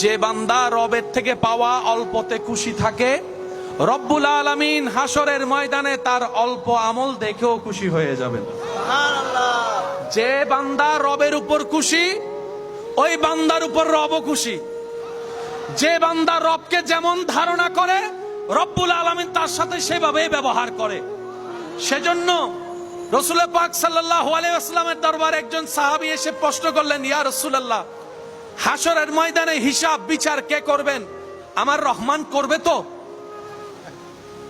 যে বান্দা রবের থেকে পাওয়া অল্পতে খুশি থাকে, রব্বুল আলামিন হাসরের ময়দানে তার অল্প আমল দেখেও খুশি হয়ে যাবেন। যে বান্দা রবের উপর খুশি, ওই বান্দার উপর রবও খুশি। যে বান্দা রবকে যেমন ধারণা করে, রব্বুল আলামিন তার সাথে সেভাবেই ব্যবহার করে। সেজন্য রাসূল পাক সাল্লাল্লাহু আলাইহি ওয়াসাল্লামের দরবারে একজন সাহাবী এসে প্রশ্ন করলেন, ইয়া রাসূলুল্লাহ, হাসরের ময়দানে হিসাব বিচার কে করবেন? আমার রহমান করবে তো?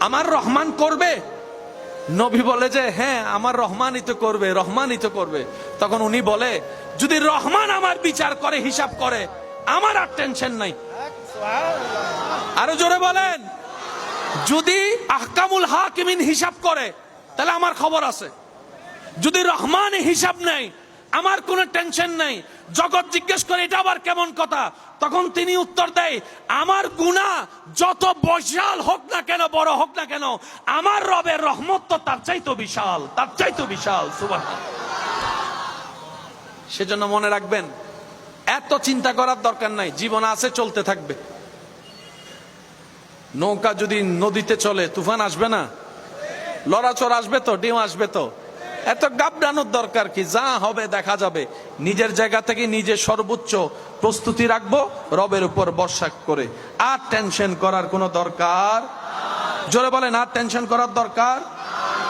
আমার রহমান করবে? নবী বলে যে হ্যাঁ, আমার রহমানই তো করবে, রহমানই তো করবে। তখন উনি বলে, যদি রহমান আমার বিচার করে, হিসাব করে, আমার আর টেনশন নাই। আরো জোরে বলেন, যদি আহকামুল হাকিমিন হিসাব করে তাহলে আমার খবর আছে। যদি রহমান হিসাব নেই, আমার কোনো টেনশন নাই। জগৎ জিজ্ঞেস করে এটা আবার কেমন কথা? তখন তিনি উত্তর দেয়, আমার গুনাহ যত বিশাল হোক না কেন, বড় হোক না কেন, আমার রবের রহমত তো তার চাইতো বিশাল, তার চাইতো বিশাল। সুবহানাল্লাহ। সেজন্য মনে রাখবেন, এত চিন্তা করার দরকার নাই, জীবন আছে, চলতে থাকবে। নৌকা যদি নদীতে চলে, তুফান আসবে না? লড়াচড় আসবে তো, ডিম আসবে তো। এত গাবড়ানোর দরকার কি? যা হবে দেখা যাবে। নিজের জায়গা থেকে নিজে সর্বোচ্চ প্রস্তুতি রাখবো, রবের উপর ভরসা করে। আর টেনশন করার কোনো দরকার, জোরে বলেন, আর টেনশন করার দরকার